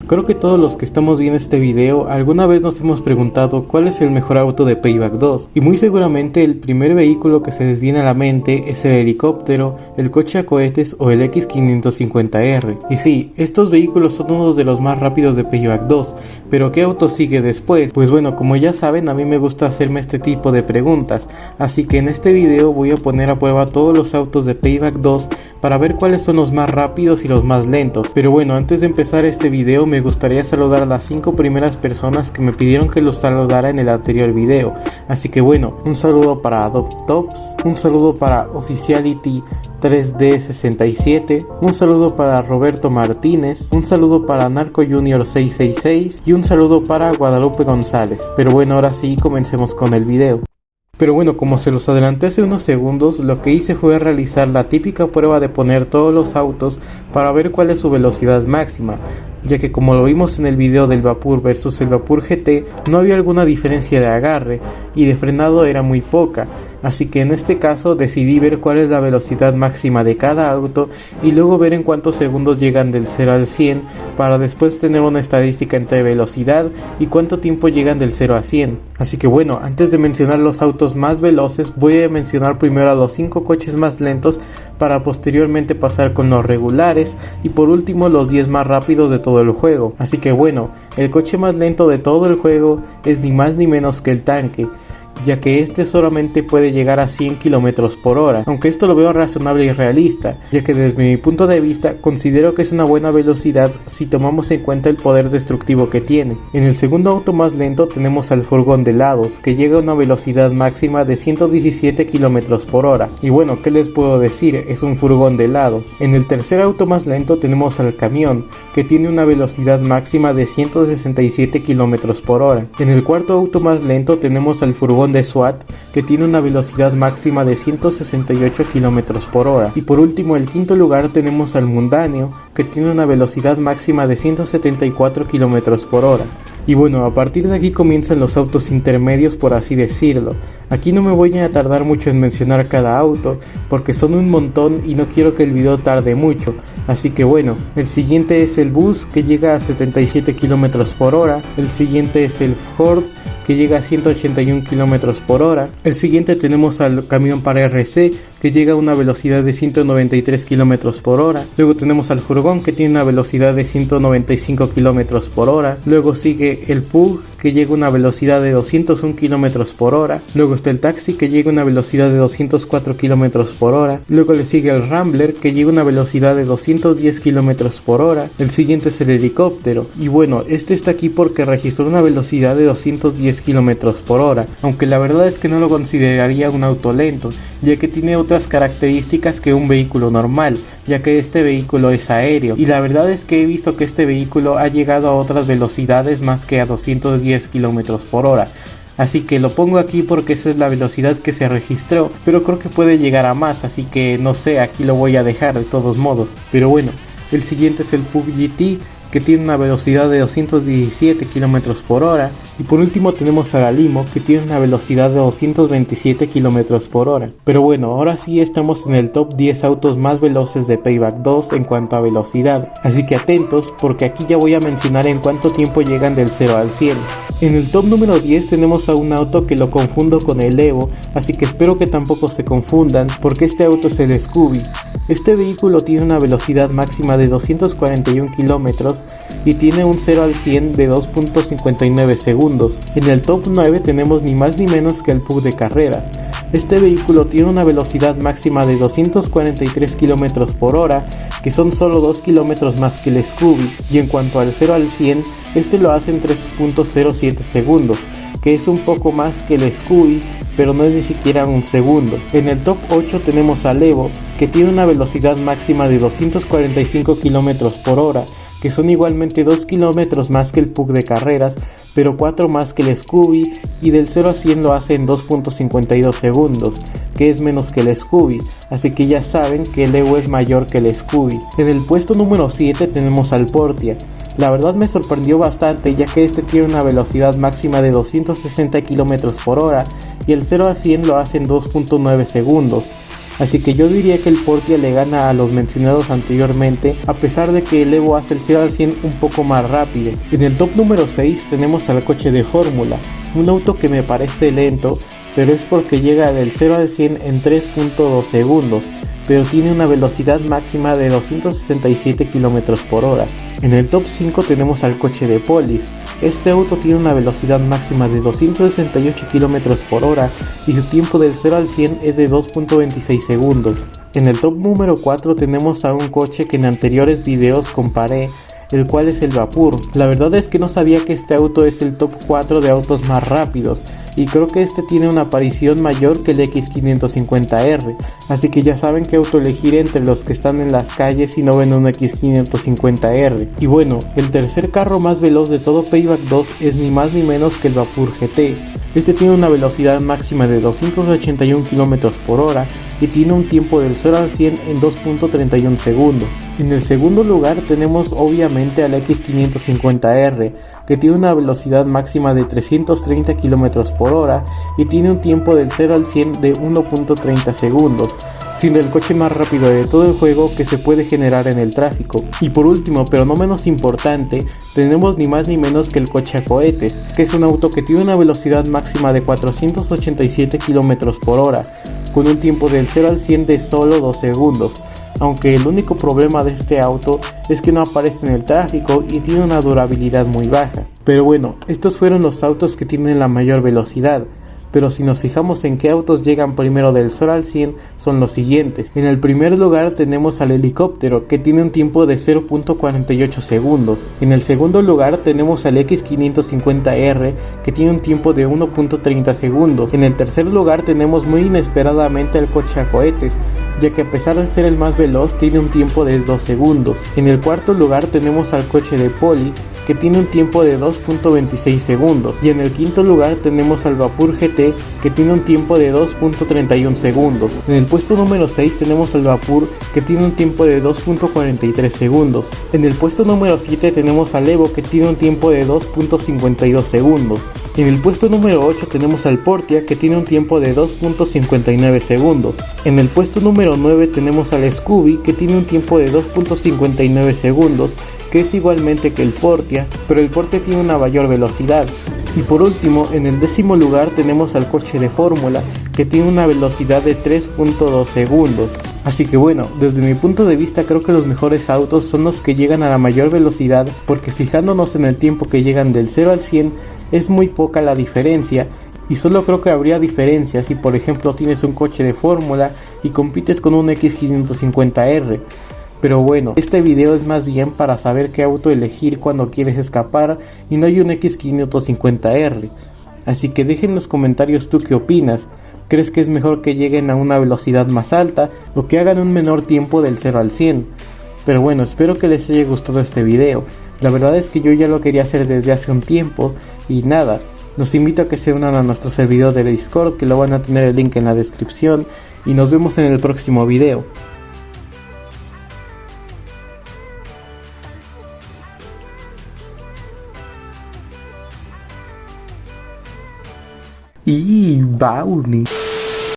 Creo que todos los que estamos viendo este video alguna vez nos hemos preguntado cuál es el mejor auto de Payback 2, y muy seguramente el primer vehículo que se les viene a la mente es el helicóptero, el coche a cohetes o el X550R. Y sí, estos vehículos son unos de los más rápidos de Payback 2, pero ¿qué auto sigue después? Pues bueno, como ya saben, a mí me gusta hacerme este tipo de preguntas, así que en este video voy a poner a prueba todos los autos de Payback 2 para ver cuáles son los más rápidos y los más lentos. Pero bueno, antes de empezar este video me gustaría saludar a las 5 primeras personas que me pidieron que los saludara en el anterior video. Así que bueno, un saludo para AdopTops, un saludo para Officiality 3D67, un saludo para Roberto Martínez, un saludo para Narco Junior 666 y un saludo para Guadalupe González. Pero bueno, ahora sí, comencemos con el video. Pero bueno, como se los adelanté hace unos segundos, lo que hice fue realizar la típica prueba de poner todos los autos para ver cuál es su velocidad máxima, ya que como lo vimos en el video del Vapur versus el Vapur GT, no había alguna diferencia de agarre y de frenado era muy poca. Así que en este caso decidí ver cuál es la velocidad máxima de cada auto y luego ver en cuántos segundos llegan del 0 al 100 para después tener una estadística entre velocidad y cuánto tiempo llegan del 0 a 100. Así que bueno, antes de mencionar los autos más veloces, voy a mencionar primero a los 5 coches más lentos para posteriormente pasar con los regulares y por último los 10 más rápidos de todo el juego. Así que bueno, el coche más lento de todo el juego es ni más ni menos que el tanque, ya que este solamente puede llegar a 100 km por hora, aunque esto lo veo razonable y realista, ya que desde mi punto de vista considero que es una buena velocidad si tomamos en cuenta el poder destructivo que tiene. En el segundo auto más lento tenemos al furgón de helados, que llega a una velocidad máxima de 117 km por hora, y bueno, ¿qué les puedo decir? Es un furgón de helados. En el tercer auto más lento tenemos al camión, que tiene una velocidad máxima de 167 km por hora. En el cuarto auto más lento tenemos al furgón de SWAT, que tiene una velocidad máxima de 168 km por hora. Y por último, en el quinto lugar tenemos al mundáneo, que tiene una velocidad máxima de 174 km por hora. Y bueno, a partir de aquí comienzan los autos intermedios, por así decirlo. Aquí no me voy a tardar mucho en mencionar cada auto, porque son un montón y no quiero que el video tarde mucho. Así que bueno, el siguiente es el bus, que llega a 77 km por hora. El siguiente es el Ford, que llega a 181 km por hora. El siguiente tenemos al camión para RC, que llega a una velocidad de 193 km por hora. Luego tenemos al furgón, que tiene una velocidad de 195 km por hora. Luego sigue el Pug, que llega a una velocidad de 201 km por hora. Luego está el taxi, que llega a una velocidad de 204 km por hora. Luego le sigue el Rambler, que llega a una velocidad de 210 km por hora. El siguiente es el helicóptero, y bueno, este está aquí porque registró una velocidad de 210 km por hora, aunque la verdad es que no lo consideraría un auto lento, ya que tiene otras características que un vehículo normal, ya que este vehículo es aéreo, y la verdad es que he visto que este vehículo ha llegado a otras velocidades más que a 210 km por hora. Así que lo pongo aquí porque esa es la velocidad que se registró, pero creo que puede llegar a más, así que no sé, aquí lo voy a dejar de todos modos. Pero bueno, el siguiente es el Pug GT, que tiene una velocidad de 217 km por hora. Y por último tenemos a la Limo, que tiene una velocidad de 227 km por hora. Pero bueno, ahora sí estamos en el top 10 autos más veloces de Payback 2 en cuanto a velocidad. Así que atentos, porque aquí ya voy a mencionar en cuánto tiempo llegan del 0 al 100. En el top número 10 tenemos a un auto que lo confundo con el Evo, así que espero que tampoco se confundan, porque este auto es el Scooby. Este vehículo tiene una velocidad máxima de 241 km y tiene un 0 al 100 de 2.59 segundos. En el top 9 tenemos ni más ni menos que el Pug de carreras. Este vehículo tiene una velocidad máxima de 243 km por hora, que son solo 2 km más que el Scooby, y en cuanto al 0 al 100, este lo hace en 3.07 segundos, que es un poco más que el Scooby, pero no es ni siquiera un segundo. En el top 8 tenemos al Evo, que tiene una velocidad máxima de 245 km por hora, que son igualmente 2 kilómetros más que el Pug de carreras, pero 4 más que el Scooby, y del 0 a 100 lo hace en 2.52 segundos, que es menos que el Scooby, así que ya saben que el Evo es mayor que el Scooby. En el puesto número 7 tenemos al Portia. La verdad me sorprendió bastante, ya que este tiene una velocidad máxima de 260 km por hora y el 0 a 100 lo hace en 2.9 segundos. así que yo diría que el Portia le gana a los mencionados anteriormente, a pesar de que el Evo hace el 0 al 100 un poco más rápido. En el top número 6 tenemos al coche de Fórmula, un auto que me parece lento, pero es porque llega del 0 al 100 en 3.2 segundos, pero tiene una velocidad máxima de 267 km por hora. En el top 5 tenemos al coche de Polis. Este auto tiene una velocidad máxima de 268 km por hora y su tiempo del 0 al 100 es de 2.26 segundos. En el top número 4 tenemos a un coche que en anteriores videos comparé, el cual es el Vapur. La verdad es que no sabía que este auto es el top 4 de autos más rápidos, y creo que este tiene una aparición mayor que el X550R, así que ya saben qué auto elegir entre los que están en las calles si no ven un X550R. Y bueno, el tercer carro más veloz de todo Payback 2 es ni más ni menos que el Vapur GT. Este tiene una velocidad máxima de 281 km por hora y tiene un tiempo del 0 al 100 en 2.31 segundos. En el segundo lugar tenemos obviamente al X550R, que tiene una velocidad máxima de 330 km por hora y tiene un tiempo del 0 al 100 de 1.30 segundos, siendo el coche más rápido de todo el juego que se puede generar en el tráfico. Y por último, pero no menos importante, tenemos ni más ni menos que el coche a cohetes, que es un auto que tiene una velocidad máxima de 487 km por hora, con un tiempo del 0 al 100 de solo 2 segundos. Aunque el único problema de este auto es que no aparece en el tráfico y tiene una durabilidad muy baja. Pero bueno, estos fueron los autos que tienen la mayor velocidad. Pero si nos fijamos en qué autos llegan primero del 0 al 100, son los siguientes. En el primer lugar tenemos al helicóptero, que tiene un tiempo de 0.48 segundos. En el segundo lugar tenemos al X550R, que tiene un tiempo de 1.30 segundos. En el tercer lugar tenemos muy inesperadamente al coche a cohetes, ya que a pesar de ser el más veloz tiene un tiempo de 2 segundos. En el cuarto lugar tenemos al coche de Poli, que tiene un tiempo de 2.26 segundos, y en el quinto lugar tenemos al Vapur GT, que tiene un tiempo de 2.31 segundos. En el puesto número 6 tenemos al Vapur, que tiene un tiempo de 2.43 segundos. En el puesto número 7 tenemos al Evo, que tiene un tiempo de 2.52 segundos. En el puesto número 8 tenemos al Portia, que tiene un tiempo de 2.59 segundos. En el puesto número 9 tenemos al Scooby, que tiene un tiempo de 2.59 segundos, que es igualmente que el Portia, pero el Portia tiene una mayor velocidad. Y por último, en el décimo lugar tenemos al coche de Fórmula, que tiene una velocidad de 3.2 segundos. Así que bueno, desde mi punto de vista creo que los mejores autos son los que llegan a la mayor velocidad, porque fijándonos en el tiempo que llegan del 0 al 100 es muy poca la diferencia, y solo creo que habría diferencia si por ejemplo tienes un coche de Fórmula y compites con un X550R. Pero bueno, este video es más bien para saber qué auto elegir cuando quieres escapar y no hay un X550R. Así que dejen en los comentarios tú qué opinas. ¿Crees que es mejor que lleguen a una velocidad más alta o que hagan un menor tiempo del 0 al 100? Pero bueno, espero que les haya gustado este video. La verdad es que yo ya lo quería hacer desde hace un tiempo y nada, los invito a que se unan a nuestro servidor de Discord, que lo van a tener el link en la descripción, y nos vemos en el próximo video. Y Bounty.